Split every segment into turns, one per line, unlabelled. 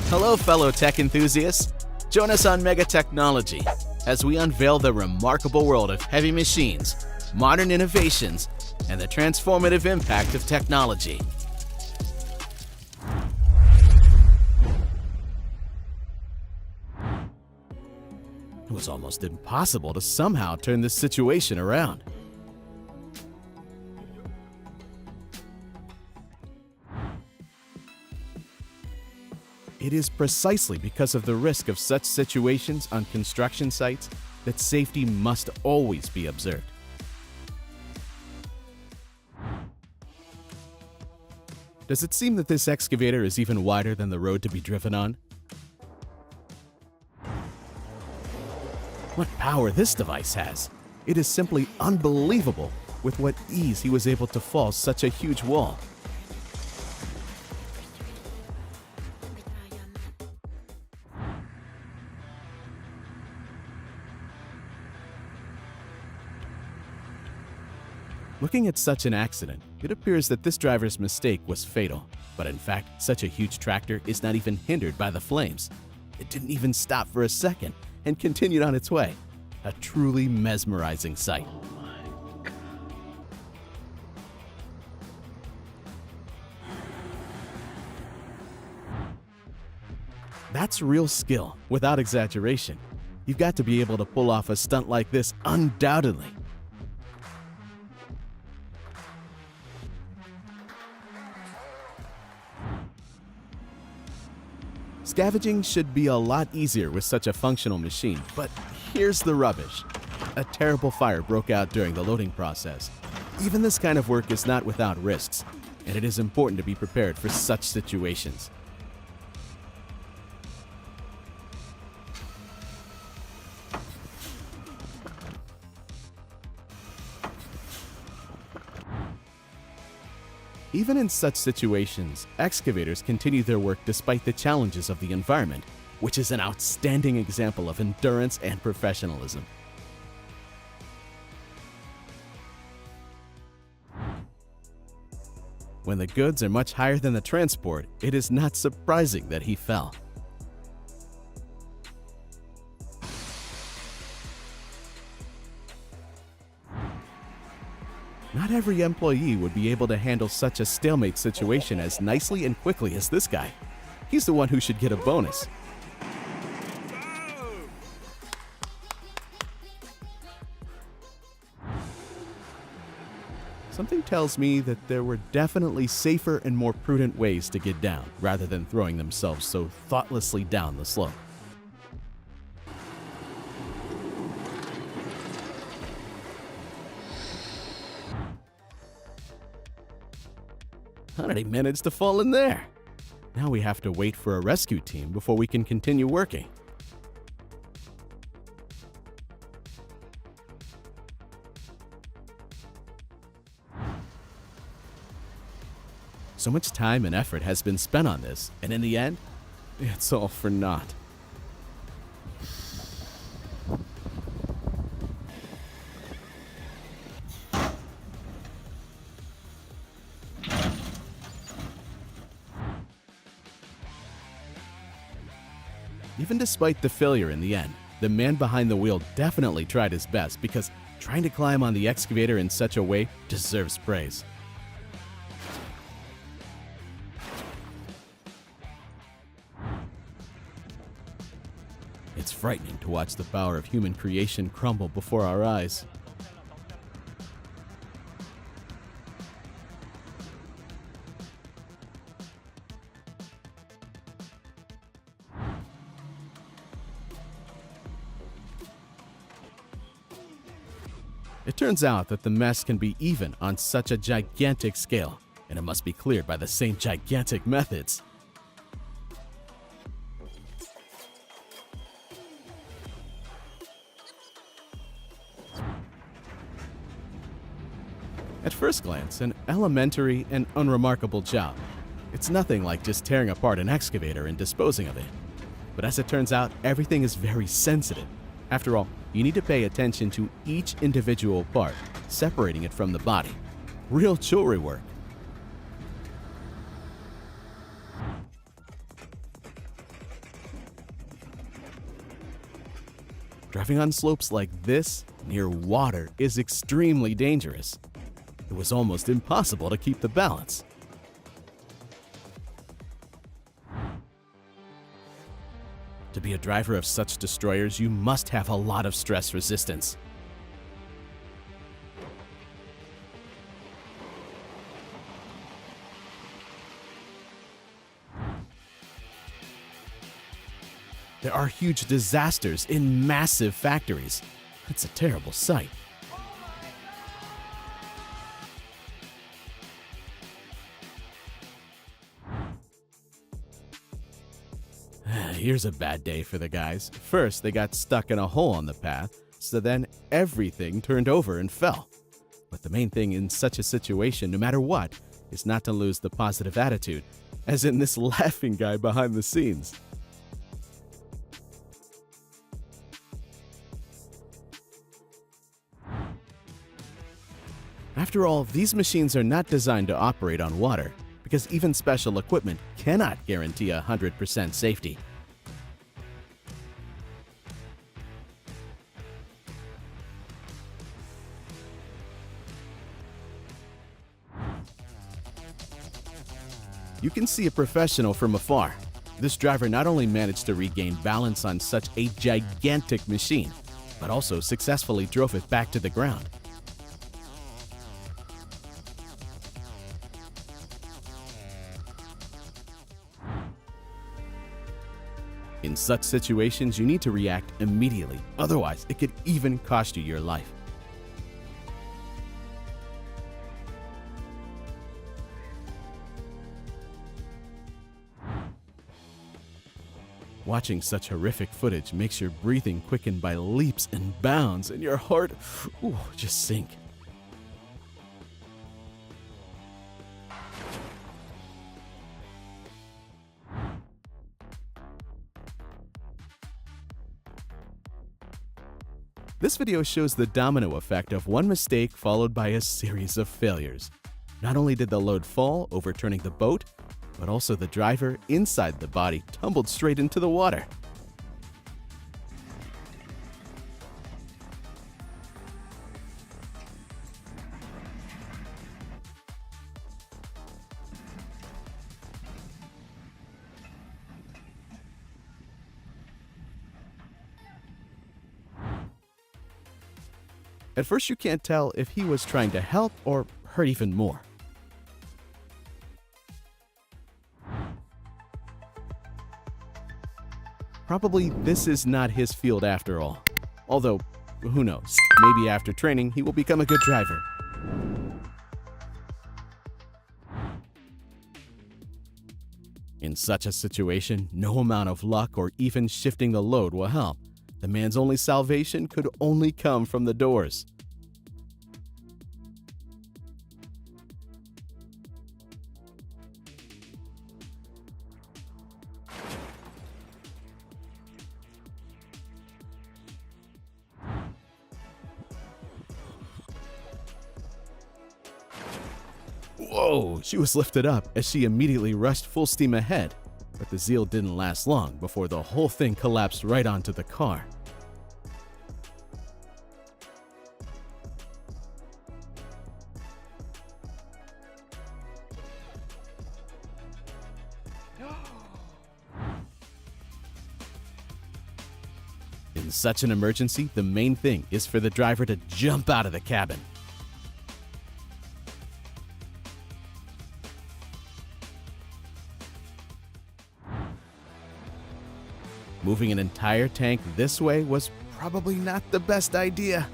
Hello, fellow tech enthusiasts. Join us on Mega Technology as we unveil the remarkable world of heavy machines, modern innovations, and the transformative impact of technology. It was almost impossible to somehow turn this situation around. It is precisely because of the risk of such situations on construction sites that safety must always be observed. Does it seem that this excavator is even wider than the road to be driven on? What power this device has! It is simply unbelievable with what ease he was able to fall such a huge wall. Looking at such an accident, it appears that this driver's mistake was fatal. But in fact, such a huge tractor is not even hindered by the flames. It didn't even stop for a second and continued on its way. A truly mesmerizing sight. That's real skill, without exaggeration. You've got to be able to pull off a stunt like this undoubtedly. Scavenging should be a lot easier with such a functional machine, but here's the rubbish. A terrible fire broke out during the loading process. Even this kind of work is not without risks, and it is important to be prepared for such situations. Even in such situations, excavators continue their work despite the challenges of the environment, which is an outstanding example of endurance and professionalism. When the goods are much higher than the transport, it is not surprising that he fell. Not every employee would be able to handle such a stalemate situation as nicely and quickly as this guy. He's the one who should get a bonus. Something tells me that there were definitely safer and more prudent ways to get down, rather than throwing themselves so thoughtlessly down the slope. How did he manage to fall in there? Now we have to wait for a rescue team before we can continue working. So much time and effort has been spent on this, and in the end, it's all for naught. Even despite the failure in the end, the man behind the wheel definitely tried his best, because trying to climb on the excavator in such a way deserves praise. It's frightening to watch the power of human creation crumble before our eyes. It turns out that the mess can be even on such a gigantic scale, and it must be cleared by the same gigantic methods. At first glance, an elementary and unremarkable job. It's nothing like just tearing apart an excavator and disposing of it. But as it turns out, everything is very sensitive. After all, you need to pay attention to each individual part, separating it from the body. Real jewelry work. Driving on slopes like this, near water, is extremely dangerous. It was almost impossible to keep the balance. To be a driver of such destroyers, you must have a lot of stress resistance. There are huge disasters in massive factories. It's a terrible sight. Here's a bad day for the guys. First, they got stuck in a hole on the path, so then everything turned over and fell. But the main thing in such a situation, no matter what, is not to lose the positive attitude, as in this laughing guy behind the scenes. After all, these machines are not designed to operate on water, because even special equipment cannot guarantee 100% safety. You can see a professional from afar. This driver not only managed to regain balance on such a gigantic machine, but also successfully drove it back to the ground. In such situations, you need to react immediately, otherwise it could even cost you your life. Watching such horrific footage makes your breathing quicken by leaps and bounds, and your heart just sink. This video shows the domino effect of one mistake followed by a series of failures. Not only did the load fall, overturning the boat, but also the driver inside the body tumbled straight into the water. At first, you can't tell if he was trying to help or hurt even more. Probably this is not his field after all. Although, who knows, maybe after training he will become a good driver. In such a situation, no amount of luck or even shifting the load will help. The man's only salvation could only come from the doors. Whoa! She was lifted up as she immediately rushed full steam ahead, but the zeal didn't last long before the whole thing collapsed right onto the car. In such an emergency, the main thing is for the driver to jump out of the cabin. Moving an entire tank this way was probably not the best idea.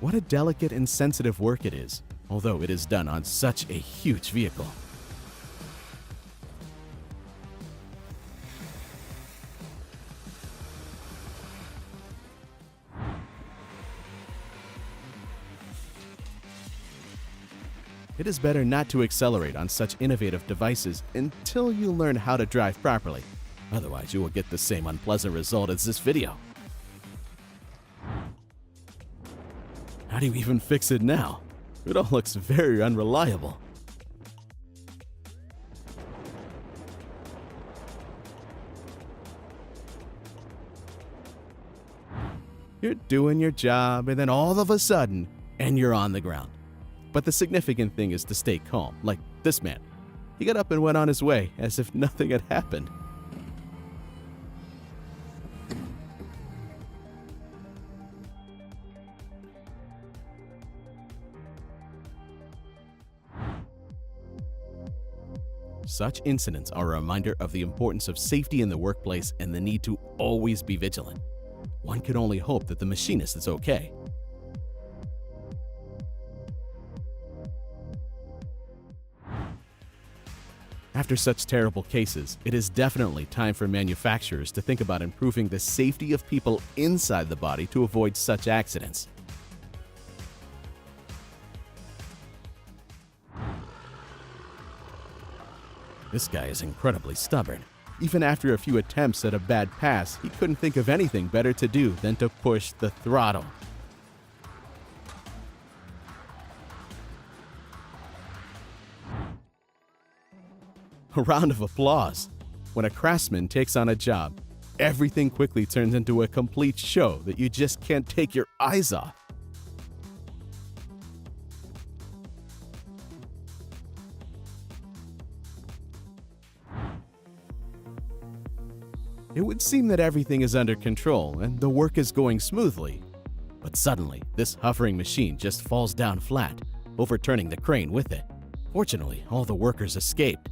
What a delicate and sensitive work it is, although it is done on such a huge vehicle. It is better not to accelerate on such innovative devices until you learn how to drive properly. Otherwise, you will get the same unpleasant result as this video. How do you even fix it now? It all looks very unreliable. You're doing your job, and then all of a sudden, you're on the ground. But the significant thing is to stay calm, like this man. He got up and went on his way as if nothing had happened. Such incidents are a reminder of the importance of safety in the workplace and the need to always be vigilant. One can only hope that the machinist is okay. After such terrible cases, it is definitely time for manufacturers to think about improving the safety of people inside the body to avoid such accidents. This guy is incredibly stubborn. Even after a few attempts at a bad pass, he couldn't think of anything better to do than to push the throttle. A round of applause. When a craftsman takes on a job, everything quickly turns into a complete show that you just can't take your eyes off. It would seem that everything is under control and the work is going smoothly. But suddenly, this hovering machine just falls down flat, overturning the crane with it. Fortunately, all the workers escaped.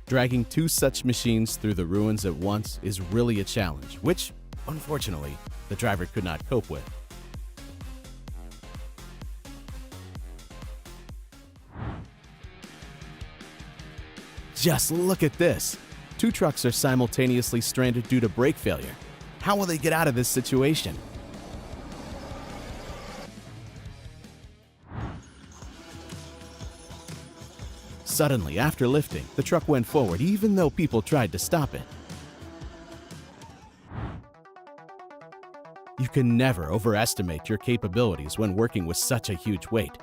Dragging two such machines through the ruins at once is really a challenge, which, unfortunately, the driver could not cope with. Just look at this! Two trucks are simultaneously stranded due to brake failure. How will they get out of this situation? Suddenly, after lifting, the truck went forward even though people tried to stop it. You can never overestimate your capabilities when working with such a huge weight.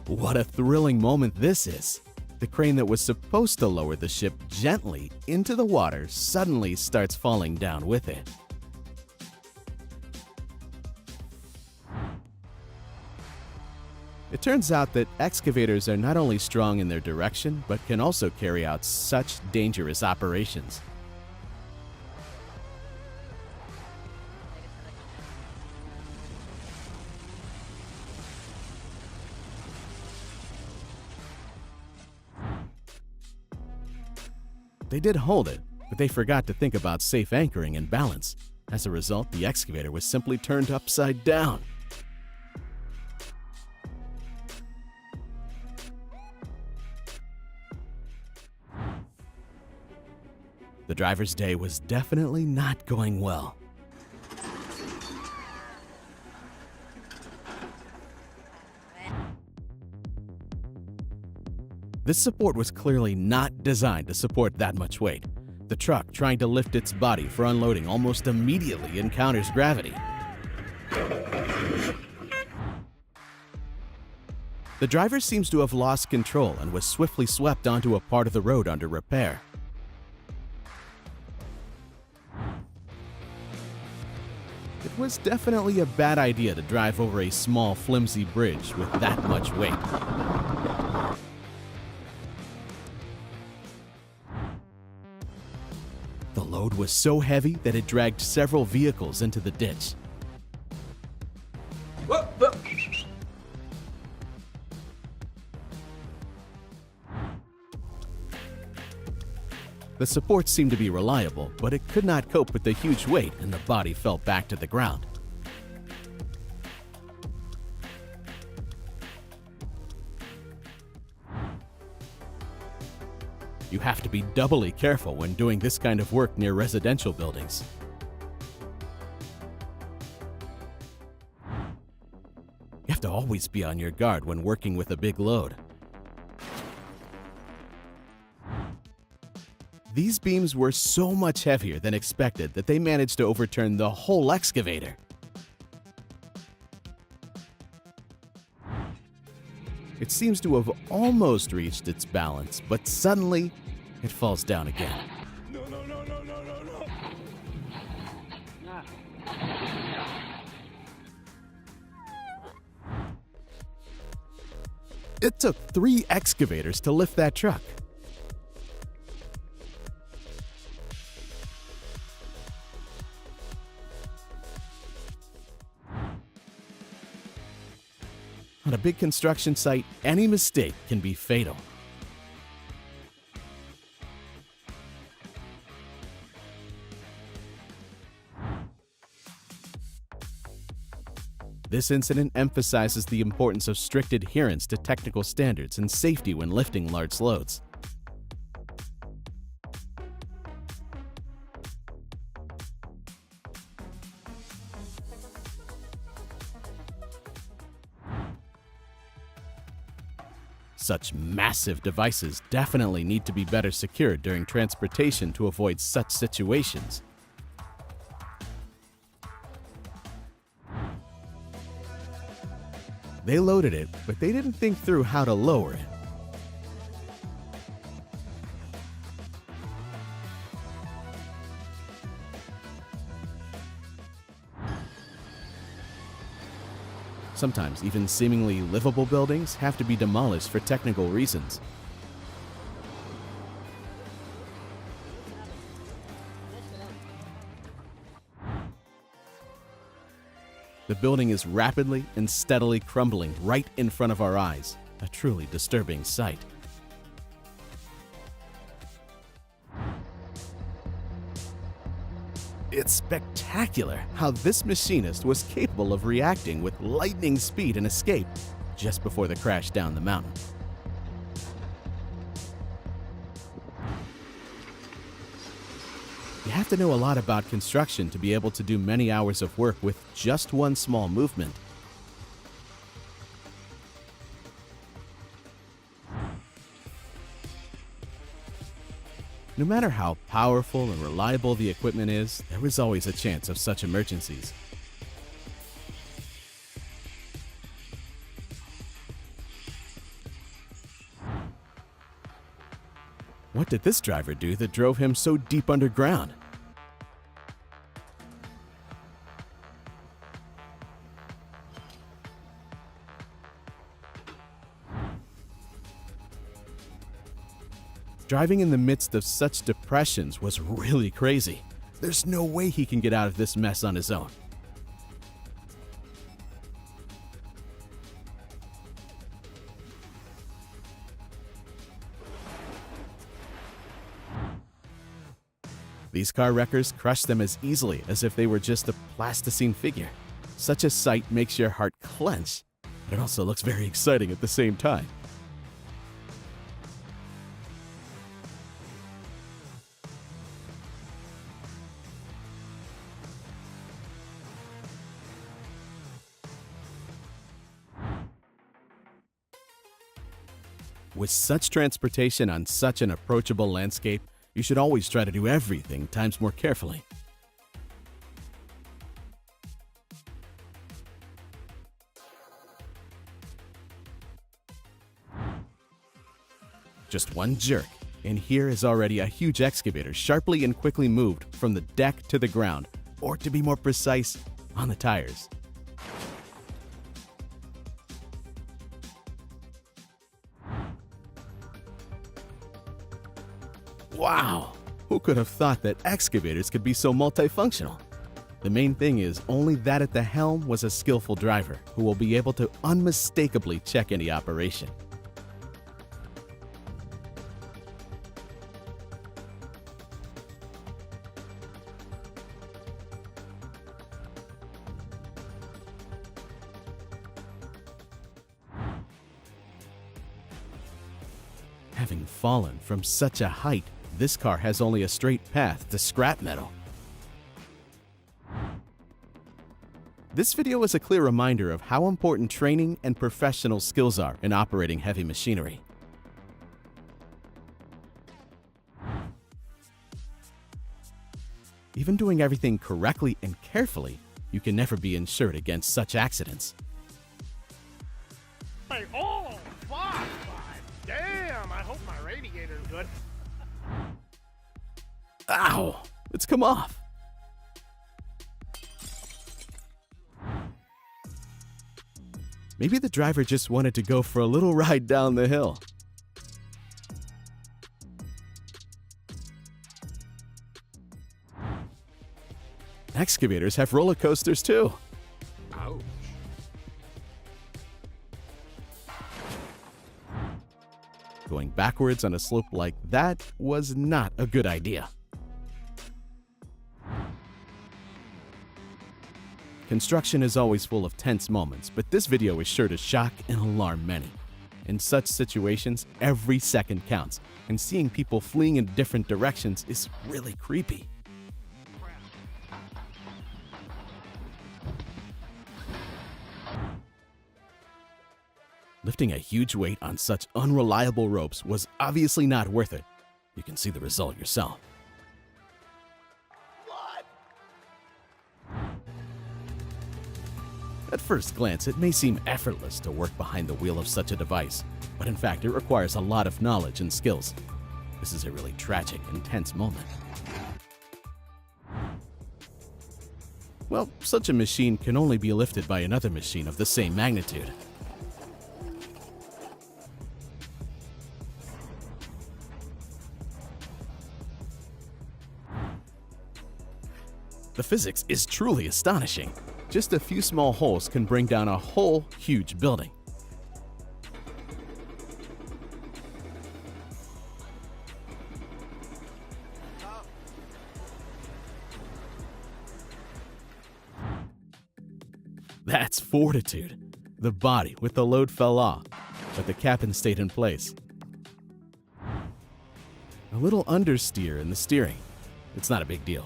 What a thrilling moment this is! The crane that was supposed to lower the ship gently into the water suddenly starts falling down with it. It turns out that excavators are not only strong in their direction, but can also carry out such dangerous operations. They did hold it, but they forgot to think about safe anchoring and balance. As a result, the excavator was simply turned upside down. The driver's day was definitely not going well. This support was clearly not designed to support that much weight. The truck, trying to lift its body for unloading, almost immediately encounters gravity. The driver seems to have lost control and was swiftly swept onto a part of the road under repair. It was definitely a bad idea to drive over a small, flimsy bridge with that much weight. The load was so heavy that it dragged several vehicles into the ditch. The support seemed to be reliable, but it could not cope with the huge weight and the body fell back to the ground. You have to be doubly careful when doing this kind of work near residential buildings. always be on your guard when working with a big load. These beams were so much heavier than expected that they managed to overturn the whole excavator. It seems to have almost reached its balance, but suddenly it falls down again.
No.
It took 3 excavators to lift that truck. On a big construction site, any mistake can be fatal. This incident emphasizes the importance of strict adherence to technical standards and safety when lifting large loads. Such massive devices definitely need to be better secured during transportation to avoid such situations. They loaded it, but they didn't think through how to lower it. Sometimes even seemingly livable buildings have to be demolished for technical reasons. The building is rapidly and steadily crumbling right in front of our eyes, a truly disturbing sight. It's spectacular how this machinist was capable of reacting with lightning speed and escape just before the crash down the mountain. You have to know a lot about construction to be able to do many hours of work with just one small movement. No matter how powerful and reliable the equipment is, there is always a chance of such emergencies. What did this driver do that drove him so deep underground? Driving in the midst of such depressions was really crazy. There's no way he can get out of this mess on his own. These car wreckers crush them as easily as if they were just a plasticine figure. Such a sight makes your heart clench, but it also looks very exciting at the same time. With such transportation on such an approachable landscape, you should always try to do everything times more carefully. Just one jerk, and here is already a huge excavator sharply and quickly moved from the deck to the ground, or to be more precise, on the tires. Wow! Who could have thought that excavators could be so multifunctional? The main thing is only that at the helm was a skillful driver who will be able to unmistakably check any operation. Having fallen from such a height, this car has only a straight path to scrap metal. This video is a clear reminder of how important training and professional skills are in operating heavy machinery. Even doing everything correctly and carefully, you can never be insured against such accidents.
Hey, oh, fuck! Damn, I hope my radiator's good.
Ow! It's come off! Maybe the driver just wanted to go for a little ride down the hill. Excavators have roller coasters too.
Ouch.
Going backwards on a slope like that was not a good idea. Construction is always full of tense moments, but this video is sure to shock and alarm many. In such situations, every second counts, and seeing people fleeing in different directions is really creepy. Lifting a huge weight on such unreliable ropes was obviously not worth it. You can see the result yourself. At first glance, it may seem effortless to work behind the wheel of such a device, but in fact, it requires a lot of knowledge and skills. This is a really tragic and tense moment. Well, such a machine can only be lifted by another machine of the same magnitude. The physics is truly astonishing. Just a few small holes can bring down a whole huge building. That's fortitude. The body with the load fell off, but the cabin stayed in place. A little understeer in the steering. It's not a big deal.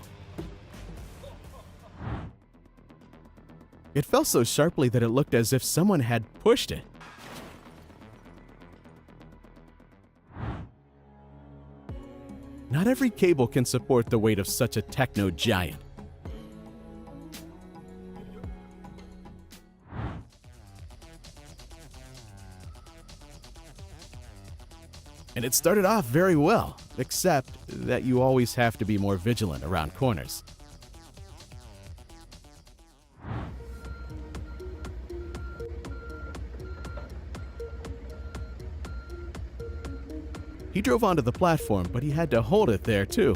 It fell so sharply that it looked as if someone had pushed it. Not every cable can support the weight of such a techno giant. And it started off very well, except that you always have to be more vigilant around corners. He drove onto the platform, but he had to hold it there too.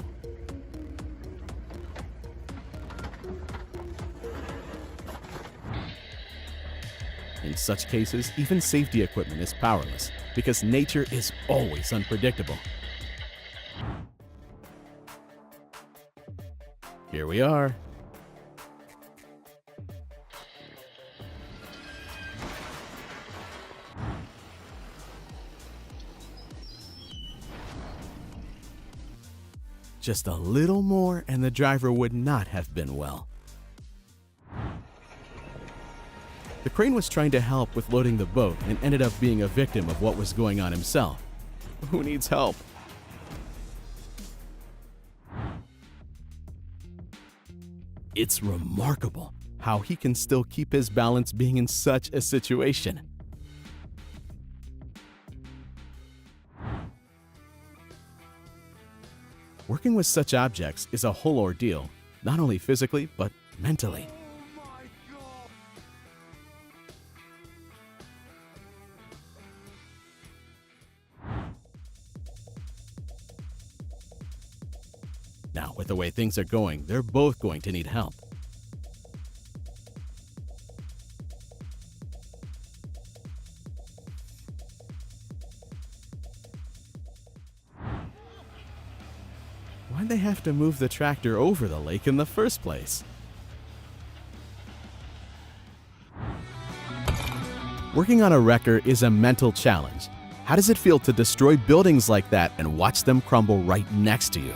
In such cases, even safety equipment is powerless, because nature is always unpredictable. Here we are. Just a little more and the driver would not have been well. The crane was trying to help with loading the boat and ended up being a victim of what was going on himself. Who needs help? It's remarkable how he can still keep his balance being in such a situation. Working with such objects is a whole ordeal, not only physically, but mentally. Now, with the way things are going, they're both going to need help. Why'd they have to move the tractor over the lake in the first place? Working on a wrecker is a mental challenge. How does it feel to destroy buildings like that and watch them crumble right next to you?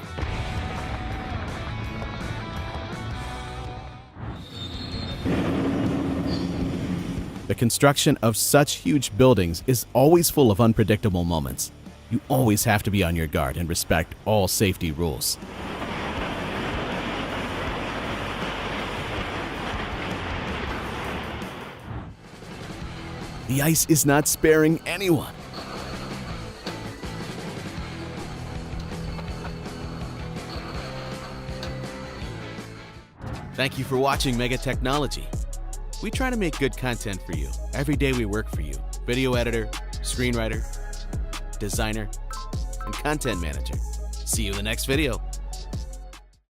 The construction of such huge buildings is always full of unpredictable moments. You always have to be on your guard and respect all safety rules. The ice is not sparing anyone. Thank you for watching Mega Technology. We try to make good content for you. Every day we work for you. Video editor, screenwriter, designer, and content manager. See you in the next video.